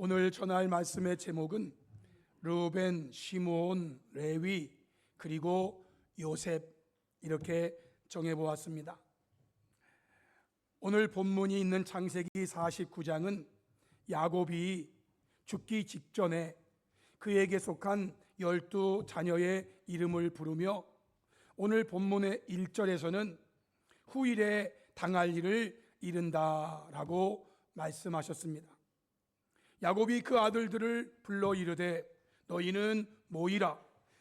오늘 전할 말씀의 제목은 르우벤, 시므온, 레위, 그리고 요셉, 이렇게 정해보았습니다. 오늘 본문이 있는 창세기 49장은 야곱이 죽기 직전에 그에게 속한 12자녀의 이름을 부르며, 오늘 본문의 1절에서는 후일에 당할 일을 이른다라고 말씀하셨습니다. 야곱이 그 아들들을 불러 이르되 너희는 모이라.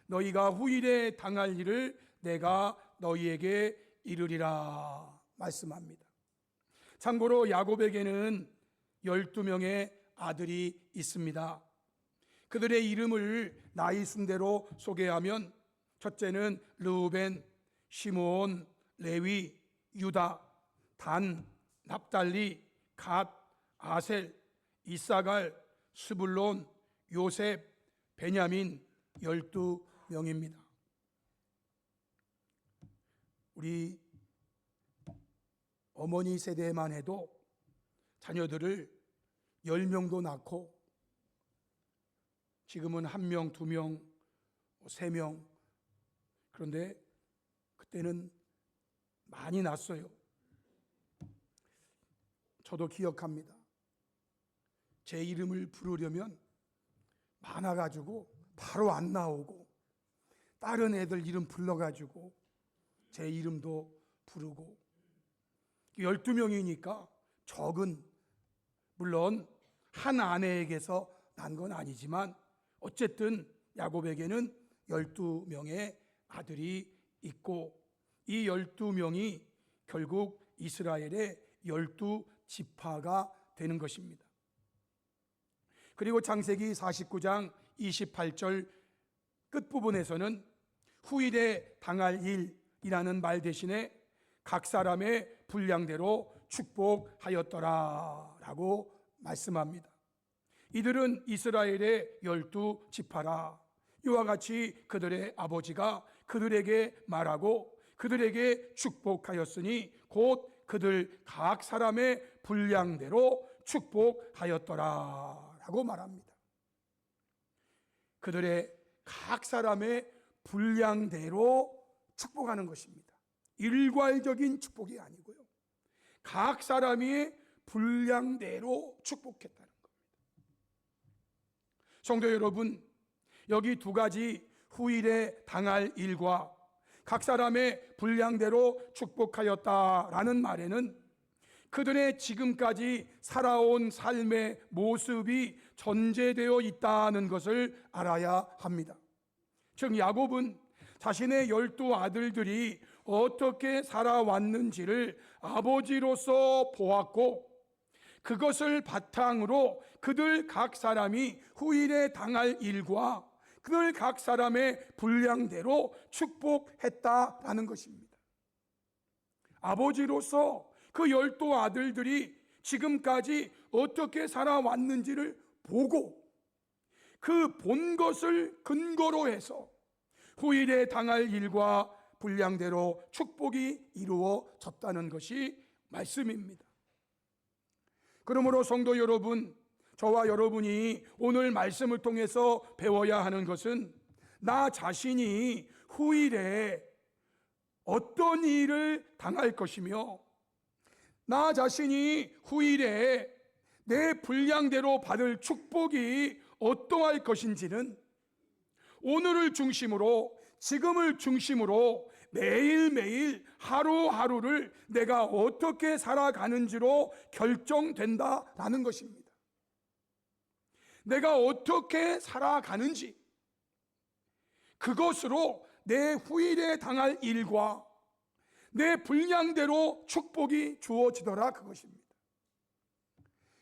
너희가 후일에 당할 일을 내가 너희에게 이르리라 말씀합니다. 참고로 야곱에게는 12명의 아들이 있습니다. 그들의 이름을 나이 순대로 소개하면, 첫째는 르우벤, 시므온, 레위, 유다, 단, 납달리, 갓, 아셀, 이사갈, 스불론, 요셉, 베냐민, 12명입니다. 우리 어머니 세대만 해도 자녀들을 10명도 낳고, 지금은 1명, 2명, 3명, 그런데 그때는 많이 낳았어요. 저도 기억합니다. 제 이름을 부르려면 많아가지고 바로 안 나오고, 다른 애들 이름 불러가지고 제 이름도 부르고, 12명이니까 적은, 물론 한 아내에게서 난 건 아니지만 어쨌든 야곱에게는 12명의 아들이 있고, 이 12명이 결국 이스라엘의 12지파가 되는 것입니다. 그리고 창세기 49장 28절 끝부분에서는 후일에 당할 일이라는 말 대신에 각 사람의 분량대로 축복하였더라 라고 말씀합니다. 이들은 이스라엘의 12지파라. 이와 같이 그들의 아버지가 그들에게 말하고 그들에게 축복하였으니 곧 그들 각 사람의 분량대로 축복하였더라 라고 말합니다. 그들의 각 사람의 분량대로 축복하는 것입니다. 일괄적인 축복이 아니고요, 각 사람이 분량대로 축복했다는 겁니다. 성도 여러분, 여기 두 가지 후일에 당할 일과 각 사람의 분량대로 축복하였다라는 말에는 그들의 지금까지 살아온 삶의 모습이 전제되어 있다는 것을 알아야 합니다. 즉 야곱은 자신의 12아들들이 어떻게 살아왔는지를 아버지로서 보았고, 그것을 바탕으로 그들 각 사람이 후일에 당할 일과 그들 각 사람의 분량대로 축복했다라는 것입니다. 아버지로서 그 12아들들이 지금까지 어떻게 살아왔는지를 보고 그 본 것을 근거로 해서 후일에 당할 일과 분량대로 축복이 이루어졌다는 것이 말씀입니다. 그러므로 성도 여러분, 저와 여러분이 오늘 말씀을 통해서 배워야 하는 것은 나 자신이 후일에 어떤 일을 당할 것이며, 나 자신이 후일에 내 분량대로 받을 축복이 어떠할 것인지는 오늘을 중심으로, 지금을 중심으로 매일매일 하루하루를 내가 어떻게 살아가는지로 결정된다라는 것입니다. 내가 어떻게 살아가는지, 그것으로 내 후일에 당할 일과 내 분량대로 축복이 주어지더라, 그것입니다.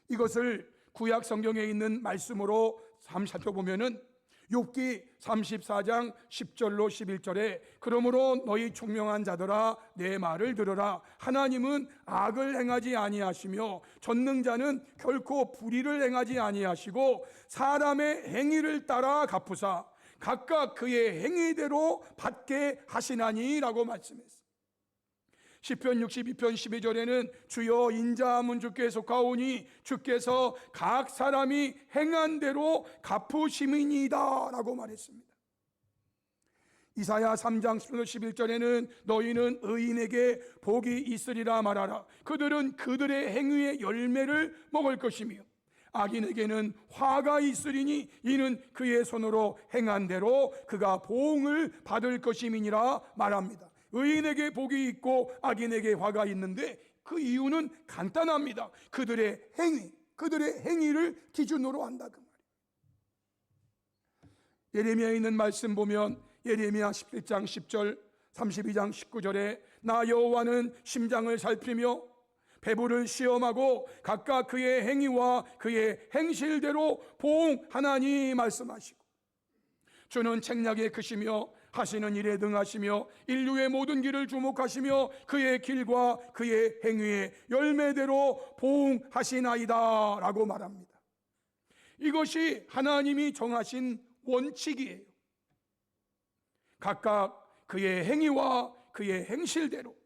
이것을 구약 성경에 있는 말씀으로 살펴보면은 욥기 34장 10절로 11절에 그러므로 너희 총명한 자들아 내 말을 들으라. 하나님은 악을 행하지 아니하시며 전능자는 결코 불의를 행하지 아니하시고 사람의 행위를 따라 갚으사 각각 그의 행위대로 받게 하시나니 라고 말씀했습니다. 시편 62편 12절에는 주여 인자함은 주께 속하오니 주께서 각 사람이 행한 대로 갚으심이니이다 라고 말했습니다. 이사야 3장 11절에는 너희는 의인에게 복이 있으리라 말하라. 그들은 그들의 행위의 열매를 먹을 것이며 악인에게는 화가 있으리니 이는 그의 손으로 행한 대로 그가 보응을 받을 것임이니라 말합니다. 의인에게 복이 있고 악인에게 화가 있는데 그 이유는 간단합니다. 그들의 행위를 기준으로 한다 그 말이에요. 예레미야에 있는 말씀 보면 예레미야 11장 10절, 32장 19절에 나 여호와는 심장을 살피며 배부를 시험하고 각각 그의 행위와 그의 행실대로 보응하나니 말씀하시고, 주는 책략에 크시며 하시는 일에 등하시며 인류의 모든 길을 주목하시며 그의 길과 그의 행위의 열매대로 보응하시나이다 라고 말합니다. 이것이 하나님이 정하신 원칙이에요. 각각 그의 행위와 그의 행실대로,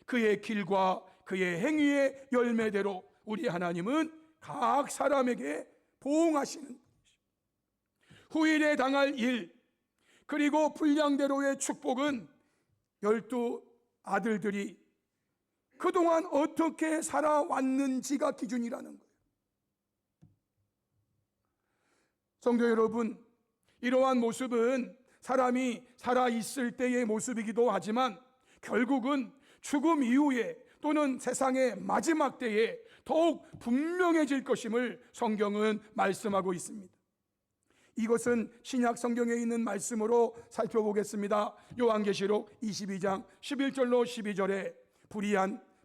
그의 길과 그의 행위의 열매대로 우리 하나님은 각 사람에게 보응하시는 것이죠. 후일에 당할 일, 그리고 분량대로의 축복은 12 아들들이 그동안 어떻게 살아왔는지가 기준이라는 거예요. 성도 여러분, 이러한 모습은 사람이 살아있을 때의 모습이기도 하지만 결국은 죽음 이후에 또는 세상의 마지막 때에 더욱 분명해질 것임을 성경은 말씀하고 있습니다. 이것은 신약 성경에 있는 말씀으로 살펴보겠습니다. 요한계시록 22장 11절로 12절에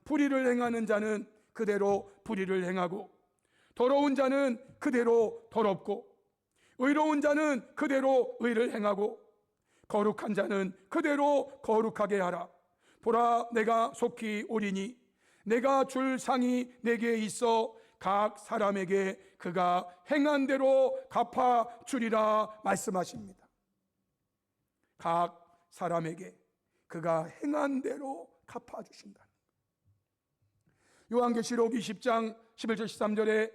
불의를 행하는 자는 그대로 불의를 행하고 더러운 자는 그대로 더럽고 의로운 자는 그대로 의를 행하고 거룩한 자는 그대로 거룩하게 하라. 보라, 내가 속히 오리니 내가 줄 상이 내게 있어 각 사람에게 그가 행한 대로 갚아 주리라 말씀하십니다. 각 사람에게 그가 행한 대로 갚아 주신다. 요한계시록 20장 11절 13절에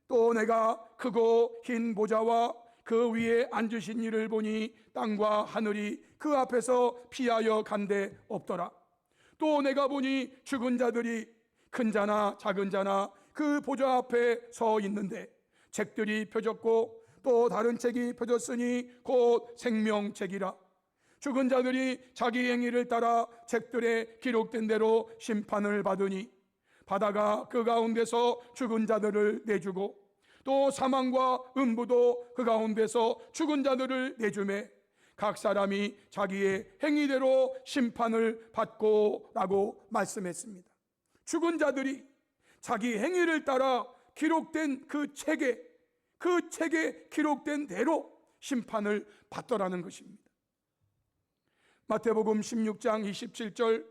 또 내가 크고 흰 보좌와 그 위에 앉으신 이를 보니 땅과 하늘이 그 앞에서 피하여 간데 없더라. 또 내가 보니 죽은 자들이 큰 자나 작은 자나 그 보좌 앞에 서 있는데 책들이 펴졌고 또 다른 책이 펴졌으니 곧 생명책이라. 죽은 자들이 자기 행위를 따라 책들에 기록된 대로 심판을 받으니 바다가 그 가운데서 죽은 자들을 내주고 또 사망과 음부도 그 가운데서 죽은 자들을 내주매 각 사람이 자기의 행위대로 심판을 받고 라고 말씀했습니다. 죽은 자들이 자기 행위를 따라 기록된 그 책에 기록된 대로 심판을 받더라는 것입니다. 마태복음 16장 27절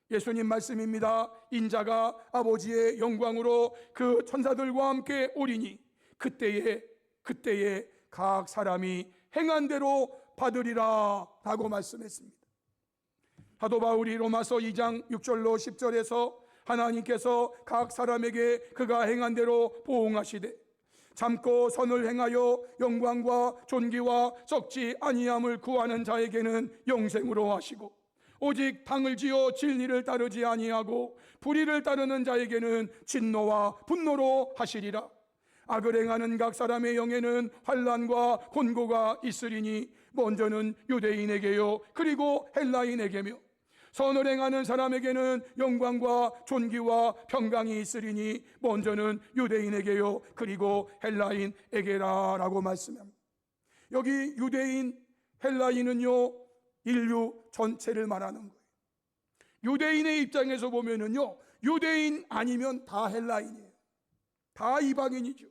예수님 말씀입니다. 인자가 아버지의 영광으로 그 천사들과 함께 오리니 그때에 각 사람이 행한 대로 받으리라 라고 말씀했습니다. 사도 바울이 로마서 2장 6절로 10절에서 하나님께서 각 사람에게 그가 행한 대로 보응하시되 참고 선을 행하여 영광과 존귀와 썩지 아니함을 구하는 자에게는 영생으로 하시고 오직 당을 지어 진리를 따르지 아니하고 불의를 따르는 자에게는 진노와 분노로 하시리라. 악을 행하는 각 사람의 영에는 환난과 곤고가 있으리니 먼저는 유대인에게요 그리고 헬라인에게며 선을 행하는 사람에게는 영광과 존귀와 평강이 있으리니 먼저는 유대인에게요 그리고 헬라인에게라 라고 말씀합니다. 여기 유대인, 헬라인은요 인류 전체를 말하는 거예요. 유대인의 입장에서 보면은요 유대인 아니면 다 헬라인이에요. 다 이방인이죠.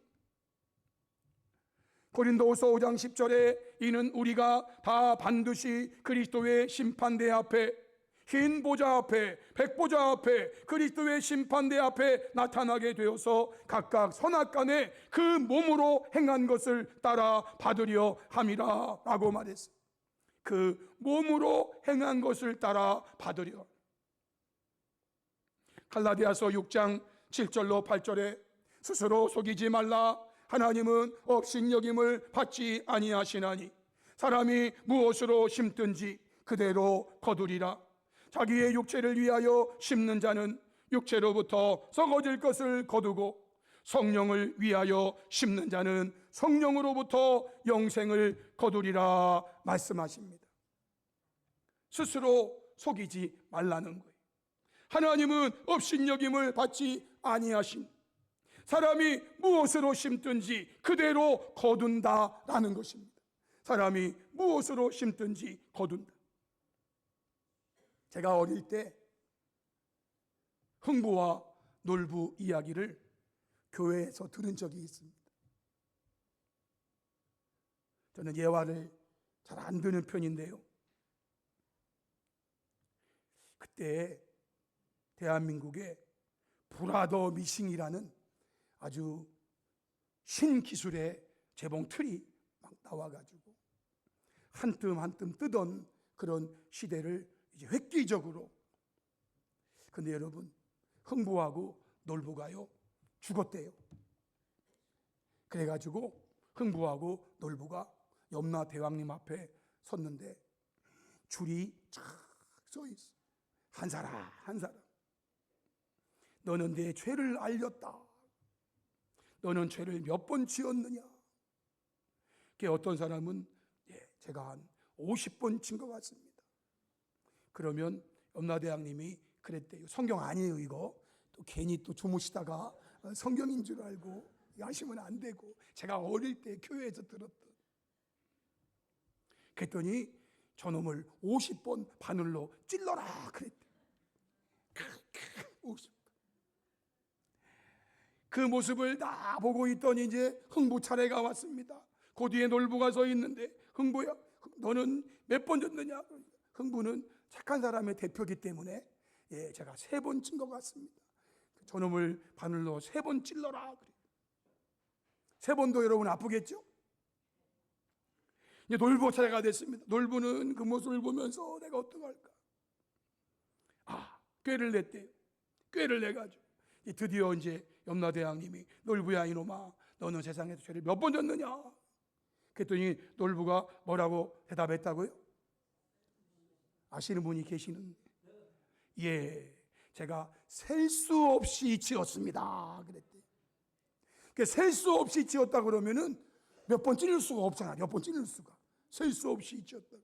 고린도후서 5장 10절에 이는 우리가 다 반드시 그리스도의 심판대 앞에 흰 보좌 앞에 백보좌 앞에 그리스도의 심판대 앞에 나타나게 되어서 각각 선악간에 그 몸으로 행한 것을 따라 받으려 함이라 라고 말했어요. 그 몸으로 행한 것을 따라 받으려. 갈라디아서 6장 7절로 8절에 스스로 속이지 말라. 하나님은 업신여김을 받지 아니하시나니 사람이 무엇으로 심든지 그대로 거두리라. 자기의 육체를 위하여 심는 자는 육체로부터 썩어질 것을 거두고 성령을 위하여 심는 자는 성령으로부터 영생을 거두리라 말씀하십니다. 스스로 속이지 말라는 거예요. 하나님은 업신여김을 받지 아니하신, 사람이 무엇으로 심든지 그대로 거둔다라는 것입니다. 사람이 무엇으로 심든지 거둔다. 제가 어릴 때 흥부와 놀부 이야기를 교회에서 들은 적이 있습니다. 저는 예화를 잘 안 듣는 편인데요, 그때 대한민국에 브라더 미싱이라는 아주 신기술의 재봉 틀이 막 나와가지고 한 뜸 뜨던 그런 시대를 이제 획기적으로. 근데 여러분, 흥부하고 놀부가요 죽었대요. 그래가지고 흥부하고 놀부가 염라대왕님 앞에 섰는데 줄이 쫙 서 있어. 한 사람 한 사람. 너는 내 죄를 알렸다. 너는 죄를 몇 번 지었느냐. 그게 어떤 사람은 제가 한 50번 진 것 같습니다. 그러면 염라대왕님이 그랬대요. 성경 아니에요 이거. 또 괜히 또 주무시다가 성경인 줄 알고 하시면 안 되고, 제가 어릴 때 교회에서 들었던. 그랬더니 저놈을 50번 바늘로 찔러라 그랬대. 50번. 그 모습을 다 보고 있더니 이제 흥부 차례가 왔습니다. 그 뒤에 놀부가 서 있는데, 흥부야 너는 몇 번 졌느냐. 흥부는 착한 사람의 대표이기 때문에 제가 3번 친 것 같습니다. 저놈을 바늘로 3번 찔러라 그래. 3번도 여러분 아프겠죠? 이제 놀부 차례가 됐습니다. 놀부는 그 모습을 보면서 내가 어떡할까? 꾀를 냈대요. 꾀를 내가지고 드디어 이제 염라대왕님이 놀부야 이놈아, 너는 세상에서 죄를 몇 번 졌느냐? 그랬더니 놀부가 뭐라고 대답했다고요? 아시는 분이 계시는데, 제가 셀 수 없이 지었습니다 그랬대요. 셀 수 없이 지었다 그러면은 몇 번 찔릴 수가 없잖아. 몇 번 찔릴 수가. 셀 수 없이 지었다고.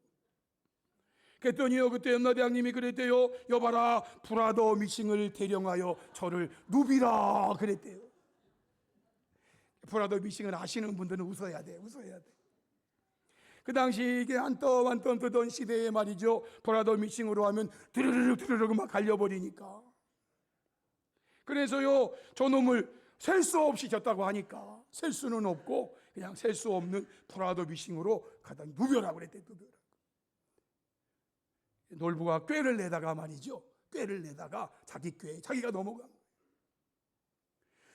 그랬더니요, 그때 염라대왕님이 그랬대요. 여봐라, 브라더 미싱을 대령하여 저를 누비라 그랬대요. 브라더 미싱을 아시는 분들은 웃어야 돼. 그 당시 이게 한 뼘 뜨던 시대에 말이죠, 브라더 미싱으로 하면 드르륵 막 갈려버리니까. 그래서요, 저놈을 셀 수 없이 졌다고 하니까 셀 수는 없고 그냥 셀 수 없는 브라더 미싱으로 가다 누벼라 그랬대. 누벼라. 놀부가 꾀를 내다가 말이죠, 꾀를 내다가 자기 꾀에 자기가 넘어간 거예요.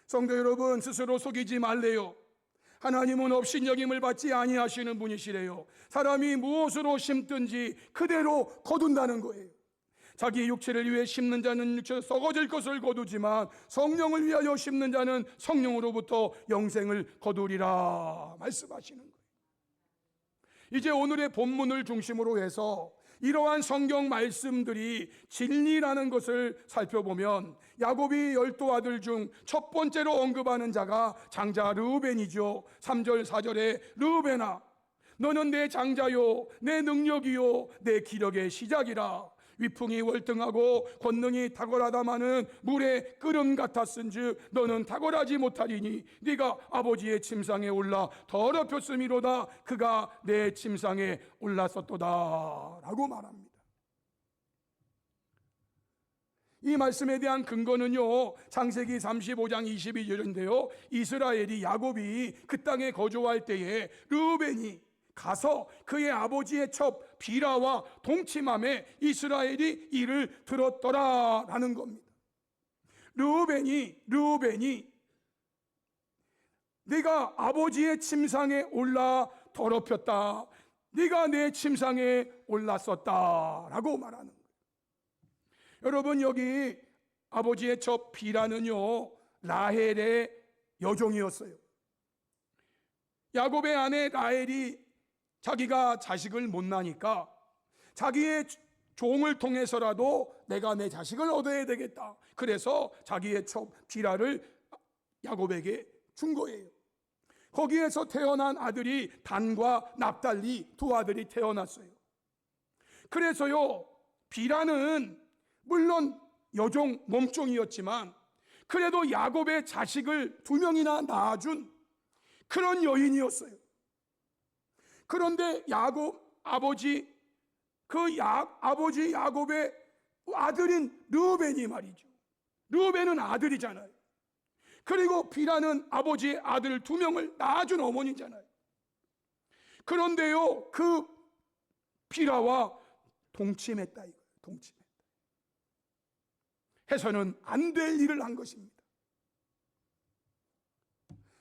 성도 여러분, 스스로 속이지 말래요. 하나님은 업신여김을 받지 아니하시는 분이시래요. 사람이 무엇으로 심든지 그대로 거둔다는 거예요. 자기 육체를 위해 심는 자는 육체로 썩어질 것을 거두지만 성령을 위하여 심는 자는 성령으로부터 영생을 거두리라 말씀하시는 거예요. 이제 오늘의 본문을 중심으로 해서 이러한 성경 말씀들이 진리라는 것을 살펴보면, 야곱이 12 아들 중 첫 번째로 언급하는 자가 장자 르우벤이죠. 3절 4절에 르우벤아, 너는 내 장자요, 내 능력이요, 내 기력의 시작이라. 위풍이 월등하고 권능이 탁월하다마는 물의 끓음 같았은즉 너는 탁월하지 못하리니 네가 아버지의 침상에 올라 더럽혔음이로다. 그가 내 침상에 올랐었도다 라고 말합니다. 이 말씀에 대한 근거는요, 창세기 35장 22절인데요 이스라엘이, 야곱이 그 땅에 거주할 때에 르우벤이 가서 그의 아버지의 첩 비라와 동침함에 이스라엘이 이를 들었더라라는 겁니다. 르우벤이 네가 아버지의 침상에 올라 더럽혔다, 네가 내 침상에 올랐었다라고 말하는 거예요. 여러분, 여기 아버지의 저 비라는요, 라헬의 여종이었어요. 야곱의 아내 라헬이 자기가 자식을 못 낳으니까 자기의 종을 통해서라도 내가 내 자식을 얻어야 되겠다. 그래서 자기의 첩 비라를 야곱에게 준 거예요. 거기에서 태어난 아들이 단과 납달리 두 아들이 태어났어요. 그래서요, 비라는 물론 여종 몸종이었지만 그래도 야곱의 자식을 두 명이나 낳아준 그런 여인이었어요. 그런데 아버지 야곱의 아들인 르우벤이 말이죠. 르우벤은 아들이잖아요. 그리고 비라는 아버지의 아들 두 명을 낳아준 어머니잖아요. 그런데요, 그 비라와 동침했다 이거예요. 동침했다. 해서는 안 될 일을 한 것입니다.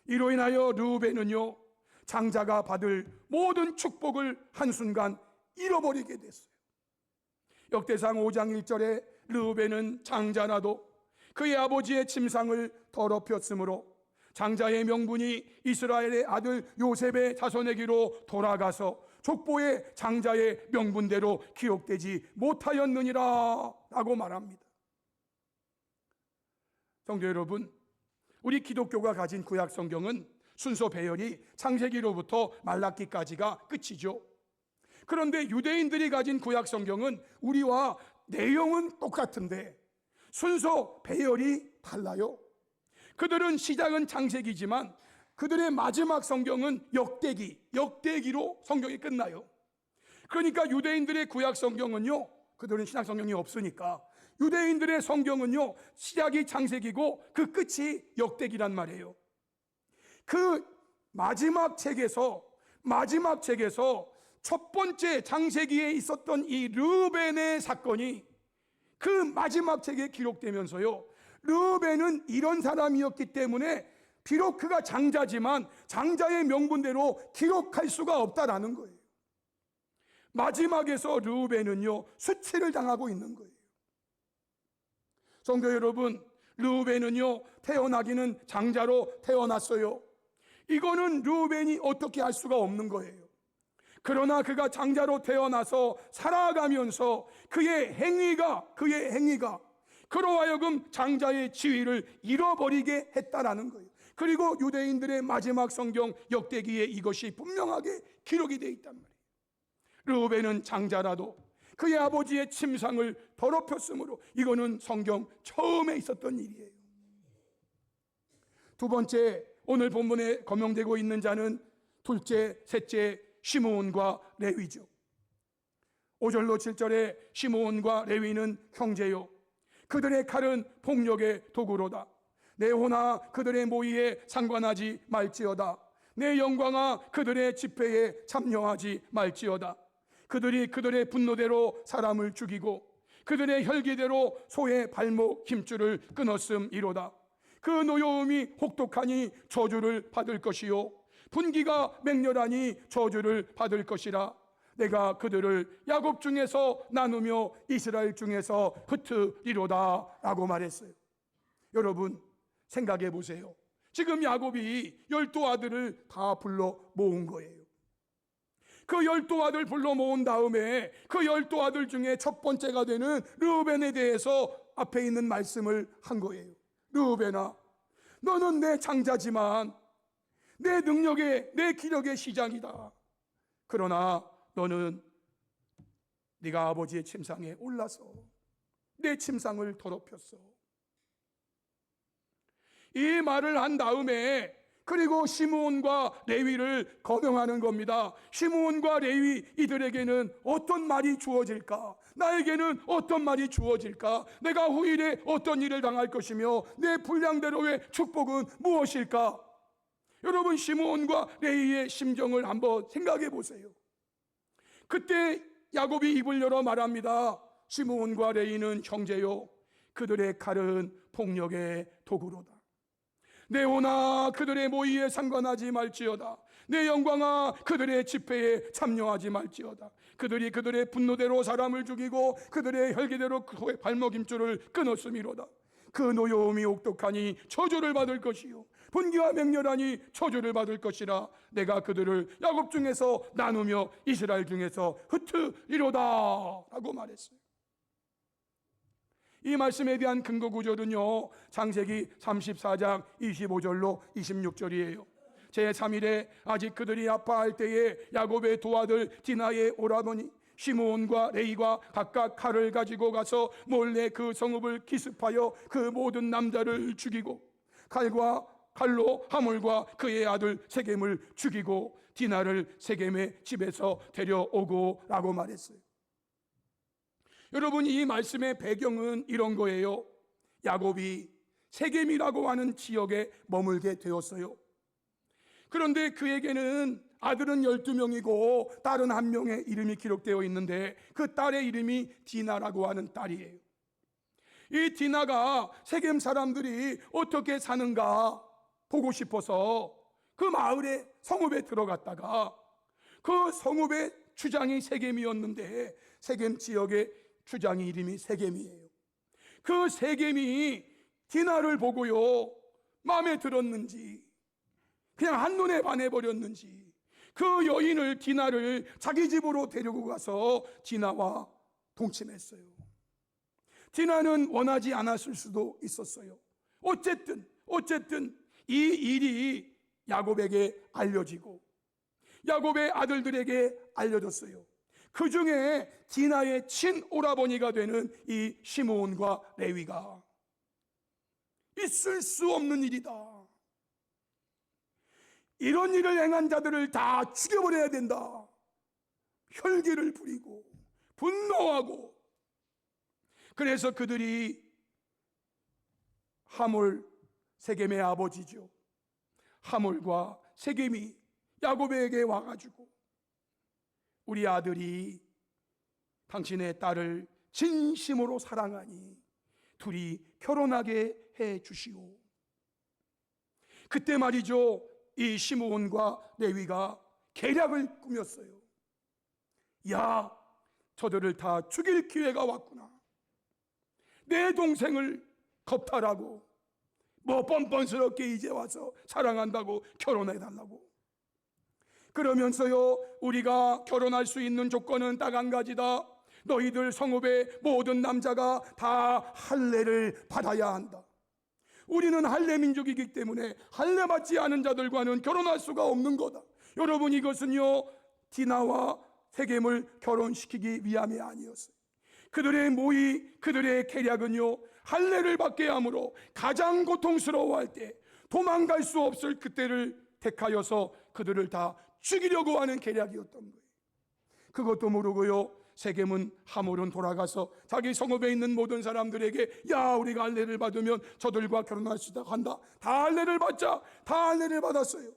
이로 인하여 르우벤은요, 장자가 받을 모든 축복을 한순간 잃어버리게 됐어요. 역대상 5장 1절에 르우벤은 장자라도 그의 아버지의 침상을 더럽혔으므로 장자의 명분이 이스라엘의 아들 요셉의 자손에게로 돌아가서 족보의 장자의 명분대로 기록되지 못하였느니라 라고 말합니다. 성도 여러분, 우리 기독교가 가진 구약 성경은 순서 배열이 창세기로부터 말라기까지가 끝이죠. 그런데 유대인들이 가진 구약 성경은 우리와 내용은 똑같은데 순서 배열이 달라요. 그들은 시작은 창세기지만 그들의 마지막 성경은 역대기로 성경이 끝나요. 그러니까 유대인들의 구약 성경은요, 그들은 신약 성경이 없으니까 유대인들의 성경은요, 시작이 창세기고 그 끝이 역대기란 말이에요. 그 마지막 책에서 첫 번째 창세기에 있었던 이 르우벤의 사건이 그 마지막 책에 기록되면서요, 르우벤은 이런 사람이었기 때문에 비록 그가 장자지만 장자의 명분대로 기록할 수가 없다라는 거예요. 마지막에서 르우벤은요, 수치를 당하고 있는 거예요. 성도 여러분, 르우벤은요, 태어나기는 장자로 태어났어요. 이거는 르우벤이 어떻게 할 수가 없는 거예요. 그러나 그가 장자로 태어나서 살아가면서 그의 행위가 그로 하여금 장자의 지위를 잃어버리게 했다라는 거예요. 그리고 유대인들의 마지막 성경 역대기에 이것이 분명하게 기록이 되어 있단 말이에요. 르우벤은 장자라도 그의 아버지의 침상을 더럽혔으므로 이거는 성경 처음에 있었던 일이에요. 두 번째, 오늘 본문에 거명되고 있는 자는 둘째, 셋째 시므온과 레위죠. 5절로 7절에 시므온과 레위는 형제요, 그들의 칼은 폭력의 도구로다. 내 호나 그들의 모의에 상관하지 말지어다. 내 영광아 그들의 집회에 참여하지 말지어다. 그들이 그들의 분노대로 사람을 죽이고 그들의 혈기대로 소의 발목 힘줄을 끊었음이로다. 그 노여움이 혹독하니 저주를 받을 것이요 분기가 맹렬하니 저주를 받을 것이라. 내가 그들을 야곱 중에서 나누며 이스라엘 중에서 흩으리로다 라고 말했어요. 여러분 생각해 보세요. 지금 야곱이 12아들을 다 불러 모은 거예요. 그 12아들 불러 모은 다음에 그 12아들 중에 첫 번째가 되는 르우벤에 대해서 앞에 있는 말씀을 한 거예요. 르우벤아, 너는 내 장자지만 내 능력의, 내 기력의 시작이다. 그러나 너는 네가 아버지의 침상에 올라서 내 침상을 더럽혔어. 이 말을 한 다음에 그리고 시므온과 레위를 거명하는 겁니다. 시므온과 레위 이들에게는 어떤 말이 주어질까? 나에게는 어떤 말이 주어질까? 내가 후일에 어떤 일을 당할 것이며 내 분량대로의 축복은 무엇일까? 여러분 시므온과 레위의 심정을 한번 생각해 보세요. 그때 야곱이 입을 열어 말합니다. 시므온과 레위는 형제요, 그들의 칼은 폭력의 도구로다. 내 호나 그들의 모의에 상관하지 말지어다. 내 영광아 그들의 집회에 참여하지 말지어다. 그들이 그들의 분노대로 사람을 죽이고 그들의 혈기대로 그의 발목 힘줄을 끊었음이로다. 그 노여움이 옥독하니 저주를 받을 것이요 분기와 맹렬하니 저주를 받을 것이라. 내가 그들을 야곱 중에서 나누며 이스라엘 중에서 흩으리로다 라고 말했어요. 이 말씀에 대한 근거 구절은요, 창세기 34장 25절로 26절이에요. 제3일에 아직 그들이 아파할 때에 야곱의 두 아들 디나의 오라버니 시므온과 레이가 각각 칼을 가지고 가서 몰래 그 성읍을 기습하여 그 모든 남자를 죽이고 칼로 하몰과 그의 아들 세겜을 죽이고 디나를 세겜의 집에서 데려오고 라고 말했어요. 여러분, 이 말씀의 배경은 이런 거예요. 야곱이 세겜이라고 하는 지역에 머물게 되었어요. 그런데 그에게는 아들은 12명이고 딸은 1명의 이름이 기록되어 있는데 그 딸의 이름이 디나라고 하는 딸이에요. 이 디나가 세겜 사람들이 어떻게 사는가 보고 싶어서 그 마을에 성읍에 들어갔다가 그 성읍의 주장이 세겜이었는데 세겜 지역의 주장이 이름이 세겜이에요. 그 세겜이 디나를 보고요, 마음에 들었는지 그냥 한눈에 반해버렸는지 그 여인을 디나를 자기 집으로 데리고 가서 디나와 동침했어요. 디나는 원하지 않았을 수도 있었어요. 어쨌든 이 일이 야곱에게 알려지고 야곱의 아들들에게 알려졌어요. 그 중에 디나의 친오라버니가 되는 이 시므온과 레위가 있을 수 없는 일이다, 이런 일을 행한 자들을 다 죽여버려야 된다, 혈기를 부리고 분노하고, 그래서 그들이 하몰, 세겜의 아버지죠, 하몰과 세겜이 야곱에게 와가지고 우리 아들이 당신의 딸을 진심으로 사랑하니 둘이 결혼하게 해 주시오. 그때 말이죠, 이 시므온과 레위가 계략을 꾸몄어요. 야, 저들을 다 죽일 기회가 왔구나. 내 동생을 겁탈하고 뻔뻔스럽게 이제 와서 사랑한다고 결혼해달라고. 그러면서요, 우리가 결혼할 수 있는 조건은 딱 한 가지다. 너희들 성읍의 모든 남자가 다 할례를 받아야 한다. 우리는 할례 민족이기 때문에 할례 받지 않은 자들과는 결혼할 수가 없는 거다. 여러분, 이것은요, 디나와 세겜을 결혼시키기 위함이 아니었어요. 그들의 모의, 그들의 계략은요, 할례를 받게 함으로 가장 고통스러워할 때, 도망갈 수 없을 그때를 택하여서 그들을 다 죽이려고 하는 계략이었던 거예요. 그것도 모르고요, 세겜은 하몰은 돌아가서 자기 성읍에 있는 모든 사람들에게 야, 우리가 할례를 받으면 저들과 결혼할 수 있다 한다. 다 할례를 받자. 다 할례를 받았어요.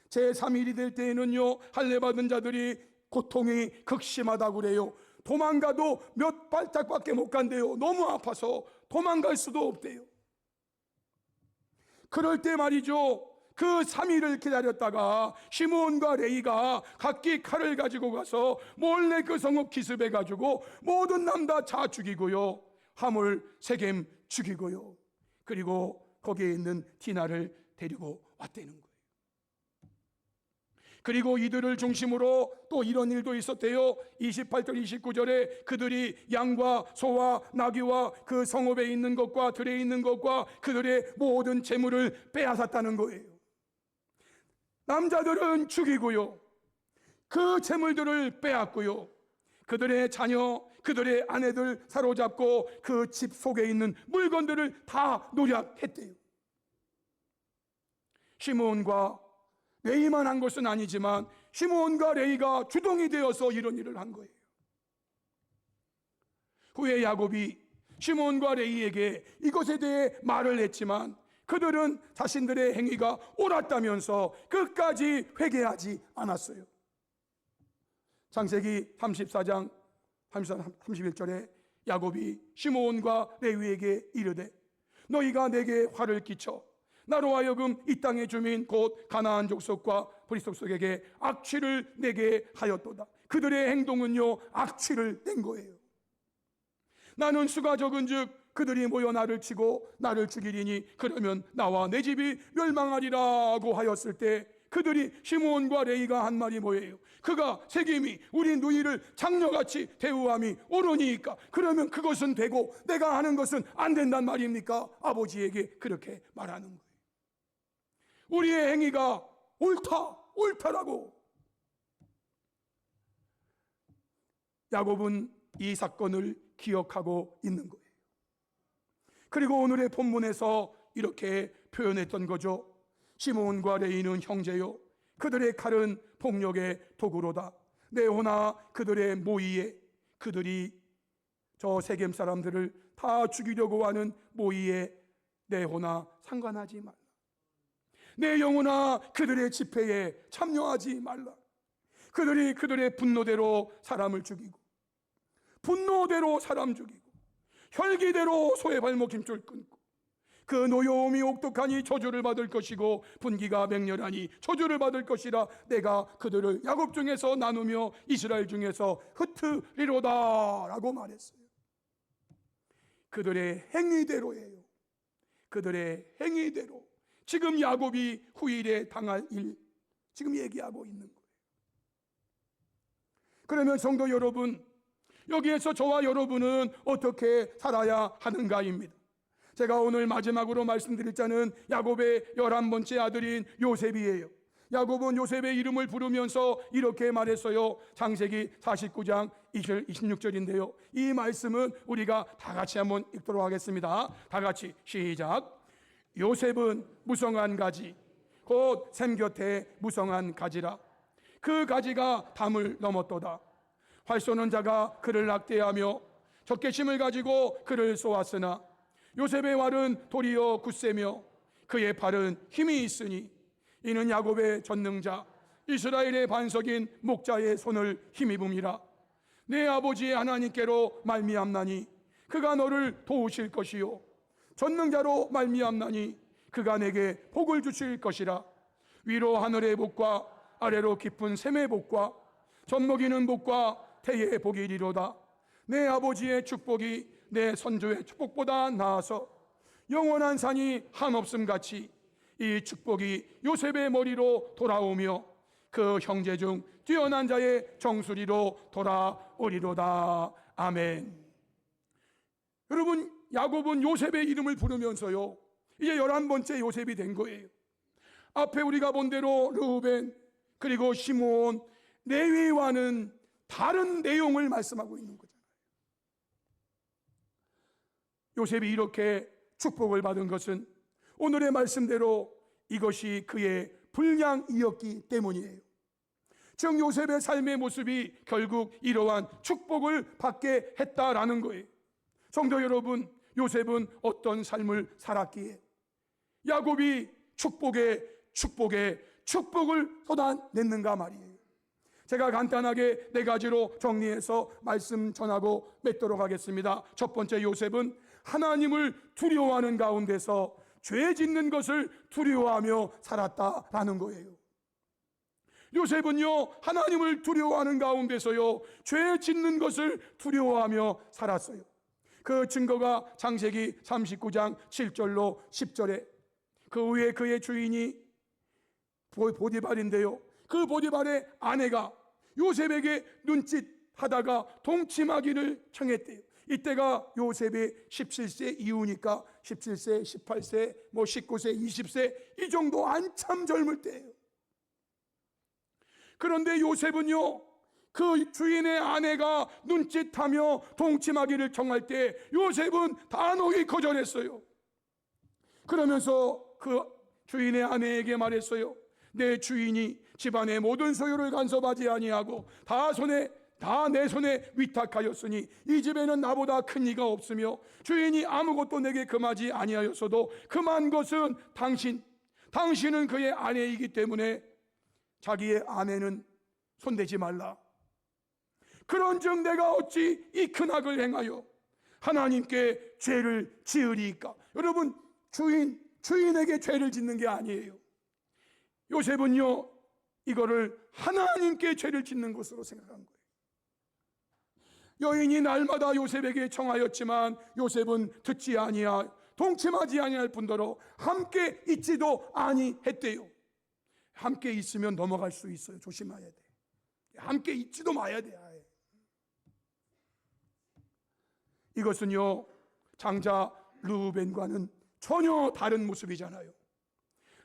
제3일이 될 때에는요, 할례 받은 자들이 고통이 극심하다고 그래요. 도망가도 몇 발짝밖에 못 간대요. 너무 아파서 도망갈 수도 없대요. 그럴 때 말이죠, 그 3일을 기다렸다가 시므온과 레이가 각기 칼을 가지고 가서 몰래 그 성읍 기습해가지고 모든 남자 다 죽이고요, 하몰, 세겜 죽이고요, 그리고 거기에 있는 디나를 데리고 왔다는 거예요. 그리고 이들을 중심으로 또 이런 일도 있었대요. 28절 29절에 그들이 양과 소와 나귀와 그 성읍에 있는 것과 들에 있는 것과 그들의 모든 재물을 빼앗았다는 거예요. 남자들은 죽이고요, 그 재물들을 빼앗고요, 그들의 자녀, 그들의 아내들 사로잡고 그 집 속에 있는 물건들을 다 노략했대요. 시므온과 레이만 한 것은 아니지만 시므온과 레이가 주동이 되어서 이런 일을 한 거예요. 후에 야곱이 시므온과 레이에게 이것에 대해 말을 했지만 그들은 자신들의 행위가 옳았다면서 끝까지 회개하지 않았어요. 창세기 34장 31절에 야곱이 시므온과 레위에게 이르되 너희가 내게 화를 끼쳐 나로 하여금 이 땅의 주민 곧 가나안 족속과 브리스족에게 악취를 내게 하였도다. 그들의 행동은요, 악취를 낸 거예요. 나는 수가 적은즉 그들이 모여 나를 치고 나를 죽이리니 그러면 나와 내 집이 멸망하리라고 하였을 때 그들이 시므온과 레위가 한 말이 뭐예요? 그가 세겜이 우리 누이를 장녀같이 대우함이 옳으니까 그러면 그것은 되고 내가 하는 것은 안 된단 말입니까? 아버지에게 그렇게 말하는 거예요. 우리의 행위가 옳다라고. 야곱은 이 사건을 기억하고 있는 거예요. 그리고 오늘의 본문에서 이렇게 표현했던 거죠. 시므온과 레위는 형제요 그들의 칼은 폭력의 도구로다. 네호나 그들의 모의에, 그들이 저 세겜 사람들을 다 죽이려고 하는 모의에 네호나 상관하지 말라. 내 영혼아 그들의 집회에 참여하지 말라. 그들이 그들의 분노대로 사람을 죽이고 분노대로 사람 죽이고 혈기대로 소의 발목 힘줄 끊고 그 노여움이 옥독하니 저주를 받을 것이고 분기가 맹렬하니 저주를 받을 것이라. 내가 그들을 야곱 중에서 나누며 이스라엘 중에서 흩으리로다 라고 말했어요. 그들의 행위대로예요. 그들의 행위대로 지금 야곱이 후일에 당할 일 지금 얘기하고 있는 거예요. 그러면 성도 여러분, 여기에서 저와 여러분은 어떻게 살아야 하는가입니다. 제가 오늘 마지막으로 말씀드릴 자는 야곱의 11번째 아들인 요셉이에요. 야곱은 요셉의 이름을 부르면서 이렇게 말했어요. 창세기 49장 26절인데요 이 말씀은 우리가 다 같이 한번 읽도록 하겠습니다. 다 같이 시작. 요셉은 무성한 가지 곧 샘 곁에 무성한 가지라. 그 가지가 담을 넘었도다. 활 쏘는 자가 그를 낙대하며 적개심을 가지고 그를 쏘았으나 요셉의 활은 도리어 굳세며 그의 팔은 힘이 있으니 이는 야곱의 전능자 이스라엘의 반석인 목자의 손을 힘입음이라. 내 아버지의 하나님께로 말미암나니 그가 너를 도우실 것이요 전능자로 말미암나니 그가 내게 복을 주실 것이라. 위로 하늘의 복과 아래로 깊은 샘의 복과 젖먹이는 복과 태의 복이 이리로다. 내 아버지의 축복이 내 선조의 축복보다 나아서 영원한 산이 한없음 같이 이 축복이 요셉의 머리로 돌아오며 그 형제 중 뛰어난 자의 정수리로 돌아오리로다. 아멘. 여러분, 야곱은 요셉의 이름을 부르면서요 이제 11번째 요셉이 된 거예요. 앞에 우리가 본 대로 르우벤 그리고 시므온, 레위와는 다른 내용을 말씀하고 있는 거잖아요. 요셉이 이렇게 축복을 받은 것은 오늘의 말씀대로 이것이 그의 분량이었기 때문이에요. 즉 요셉의 삶의 모습이 결국 이러한 축복을 받게 했다라는 거예요. 성도 여러분, 요셉은 어떤 삶을 살았기에 야곱이 축복을 쏟아냈는가 말이에요. 제가 간단하게 4가지로 정리해서 말씀 전하고 맺도록 하겠습니다. 첫 번째, 요셉은 하나님을 두려워하는 가운데서 죄 짓는 것을 두려워하며 살았다라는 거예요. 요셉은요 하나님을 두려워하는 가운데서요 죄 짓는 것을 두려워하며 살았어요. 그 증거가 창세기 39장 7절로 10절에 그 후에 그의 주인이 보디발인데요 그 보디발의 아내가 요셉에게 눈짓하다가 동침하기를 청했대요. 이때가 요셉이 17세 이후니까 17세, 18세, 19세, 20세 이 정도 한참 젊을 때예요. 그런데 요셉은요 그 주인의 아내가 눈짓하며 동침하기를 청할 때 요셉은 단호히 거절했어요. 그러면서 그 주인의 아내에게 말했어요. 내 주인이 집안의 모든 소유를 간섭하지 아니하고 다 내 손에 위탁하였으니 이 집에는 나보다 큰 이가 없으며 주인이 아무것도 내게 금하지 아니하였어도 금한 것은 당신은 그의 아내이기 때문에 자기의 아내는 손대지 말라. 그런즉 내가 어찌 이 큰 악을 행하여 하나님께 죄를 지으리이까. 여러분, 주인에게 죄를 짓는 게 아니에요. 요셉은요 이거를 하나님께 죄를 짓는 것으로 생각한 거예요. 여인이 날마다 요셉에게 청하였지만 요셉은 듣지 아니하 동침하지 아니할 뿐더러 함께 있지도 아니했대요. 함께 있으면 넘어갈 수 있어요. 조심해야 돼. 함께 있지도 마야 돼. 이것은요, 장자 르우벤과는 전혀 다른 모습이잖아요.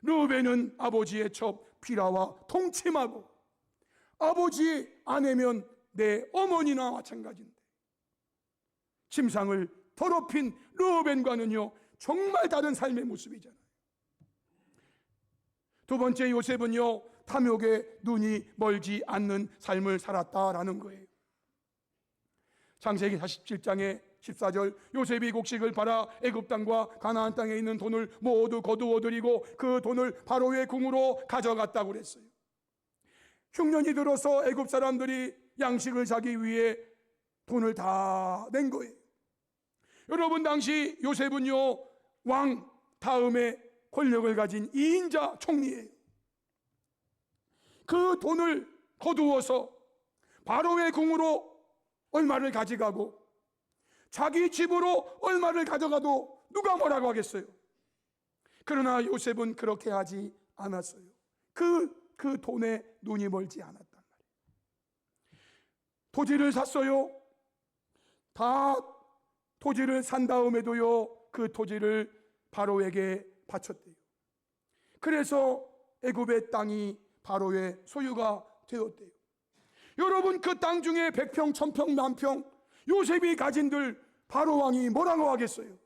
르우벤은 아버지의 첩 비라와 동침하고, 아버지의 아내면 내 어머니나 마찬가지인데, 침상을 더럽힌 르우벤과는요 정말 다른 삶의 모습이잖아요. 두 번째, 요셉은요 탐욕에 눈이 멀지 않는 삶을 살았다라는 거예요. 창세기 47장에 14절, 요셉이 곡식을 팔아 애굽 땅과 가나안 땅에 있는 돈을 모두 거두어 들이고 그 돈을 바로의 궁으로 가져갔다고 그랬어요. 흉년이 들어서 애굽 사람들이 양식을 사기 위해 돈을 다 낸 거예요. 여러분, 당시 요셉은요 왕 다음에 권력을 가진 2인자 총리예요. 그 돈을 거두어서 바로의 궁으로 얼마를 가져가고 자기 집으로 얼마를 가져가도 누가 뭐라고 하겠어요? 그러나 요셉은 그렇게 하지 않았어요. 그 돈에 눈이 멀지 않았단 말이에요. 토지를 샀어요. 다 토지를 산 다음에도요 그 토지를 바로에게 바쳤대요. 그래서 애굽의 땅이 바로의 소유가 되었대요. 여러분, 그 땅 중에 100평, 1000평, 만평 요셉이 가진들 바로 왕이 뭐라고 하겠어요?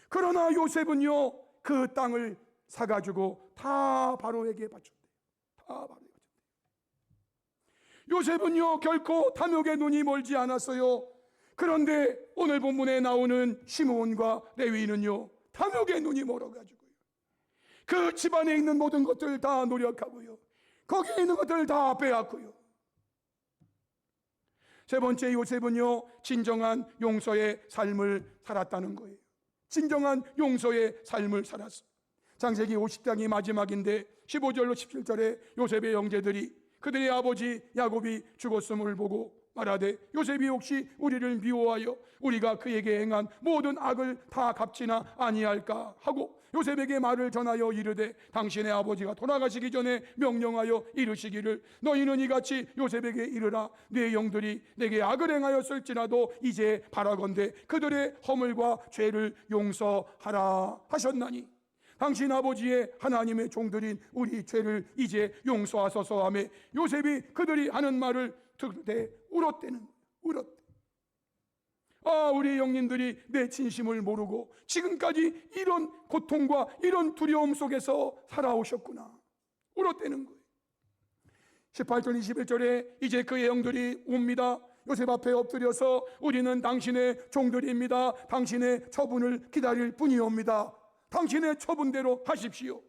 그러나 요셉은요 그 땅을 사가지고 다 바로에게 바쳤대요. 다 바로에게 바쳤대요. 요셉은요 결코 탐욕의 눈이 멀지 않았어요. 그런데 오늘 본문에 나오는 시므온과 레위는요 탐욕의 눈이 멀어가지고요 그 집안에 있는 모든 것들 다 노력하고요 거기에 있는 것들 다 빼앗고요. 세 번째, 요셉은요 진정한 용서의 삶을 살았다는 거예요. 진정한 용서의 삶을 살았어요. 창세기 50장이 마지막인데 15절로 17절에 요셉의 형제들이 그들의 아버지 야곱이 죽었음을 보고 말하되 요셉이 혹시 우리를 미워하여 우리가 그에게 행한 모든 악을 다 갚지나 아니할까 하고 요셉에게 말을 전하여 이르되 당신의 아버지가 돌아가시기 전에 명령하여 이르시기를 너희는 이같이 요셉에게 이르라 네 영들이 내게 악을 행하였을지라도 이제 바라건대 그들의 허물과 죄를 용서하라 하셨나니 당신 아버지의 하나님의 종들인 우리 죄를 이제 용서하소서 하며 요셉이 그들이 하는 말을 듣되 울었대는 울었대. 우리 형님들이 내 진심을 모르고 지금까지 이런 고통과 이런 두려움 속에서 살아오셨구나. 울었대는 거예요. 18절 21절에 이제 그의 형들이 옵니다. 요셉 앞에 엎드려서 우리는 당신의 종들입니다. 당신의 처분을 기다릴 뿐이옵니다. 당신의 처분대로 하십시오.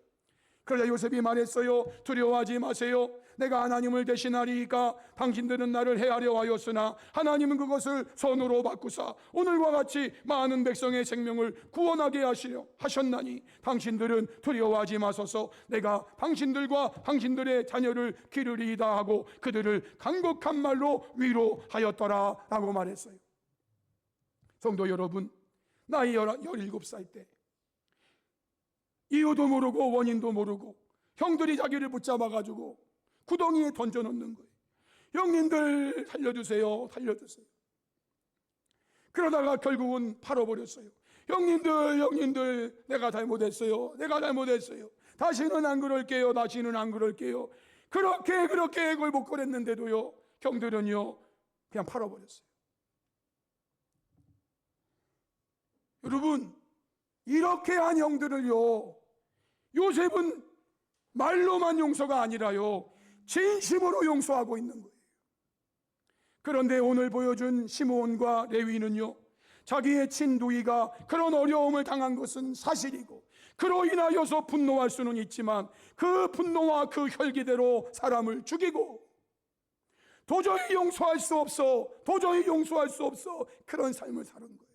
그러자 요셉이 말했어요. 두려워하지 마세요. 내가 하나님을 대신하리이까 당신들은 나를 해하려 하였으나 하나님은 그것을 선으로 바꾸사 오늘과 같이 많은 백성의 생명을 구원하게 하셨나니 당신들은 두려워하지 마소서. 내가 당신들과 당신들의 자녀를 기르리이다 하고 그들을 간곡한 말로 위로하였더라 라고 말했어요. 성도 여러분, 나이 17살 때 이유도 모르고 원인도 모르고 형들이 자기를 붙잡아가지고 구덩이에 던져놓는 거예요. 형님들 살려주세요, 살려주세요. 그러다가 결국은 팔아버렸어요. 형님들 내가 잘못했어요, 내가 잘못했어요. 다시는 안 그럴게요, 다시는 안 그럴게요. 그렇게 걸복걸했는데도요 형들은요 그냥 팔아버렸어요. 여러분, 이렇게 한 형들을요 요셉은 말로만 용서가 아니라요 진심으로 용서하고 있는 거예요. 그런데 오늘 보여준 시므온과 레위는요 자기의 친누이가 그런 어려움을 당한 것은 사실이고 그로 인하여서 분노할 수는 있지만 그 분노와 그 혈기대로 사람을 죽이고 도저히 용서할 수 없어 그런 삶을 사는 거예요.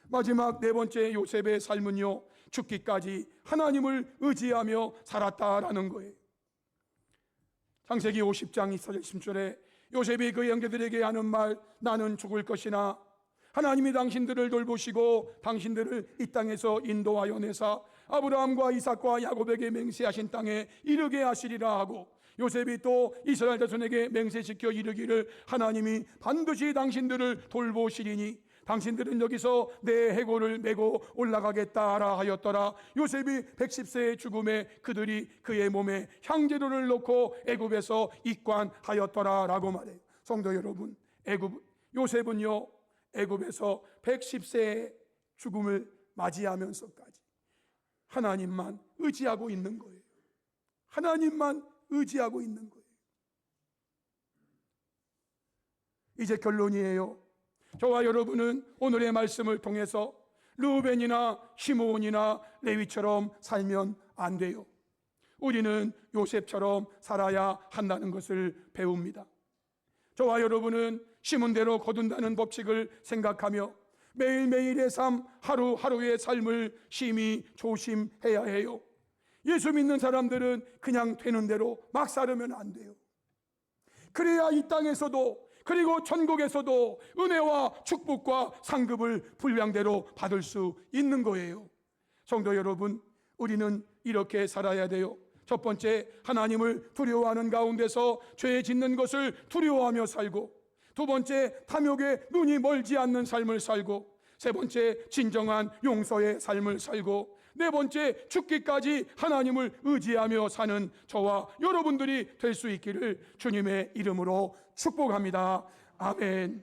마지막 네 번째 요셉의 삶은요 죽기까지 하나님을 의지하며 살았다라는 거예요. 창세기 50장 20절에 요셉이 그 형제들에게 하는 말, 나는 죽을 것이나 하나님이 당신들을 돌보시고 당신들을 이 땅에서 인도하여 내사 아브라함과 이삭과 야곱에게 맹세하신 땅에 이르게 하시리라 하고, 요셉이 또 이스라엘 자손에게 맹세시켜 이르기를 하나님이 반드시 당신들을 돌보시리니 당신들은 여기서 내 해골을 메고 올라가겠다라 하였더라. 요셉이 110세의 죽음에 그들이 그의 몸에 향재료를 넣고 애굽에서 입관하였더라 라고 말해요. 성도 여러분, 요셉은요 애굽에서 110세의 죽음을 맞이하면서까지 하나님만 의지하고 있는 거예요. 하나님만 의지하고 있는 거예요. 이제 결론이에요. 저와 여러분은 오늘의 말씀을 통해서 르우벤이나 시므온이나 레위처럼 살면 안 돼요. 우리는 요셉처럼 살아야 한다는 것을 배웁니다. 저와 여러분은 심은 대로 거둔다는 법칙을 생각하며 매일매일의 삶, 하루하루의 삶을 심히 조심해야 해요. 예수 믿는 사람들은 그냥 되는 대로 막 살으면 안 돼요. 그래야 이 땅에서도 그리고 천국에서도 은혜와 축복과 상급을 분량대로 받을 수 있는 거예요. 성도 여러분, 우리는 이렇게 살아야 돼요. 첫 번째, 하나님을 두려워하는 가운데서 죄 짓는 것을 두려워하며 살고, 두 번째, 탐욕에 눈이 멀지 않는 삶을 살고, 세 번째, 진정한 용서의 삶을 살고, 네 번째, 죽기까지 하나님을 의지하며 사는 저와 여러분들이 될 수 있기를 주님의 이름으로 축복합니다. 아멘.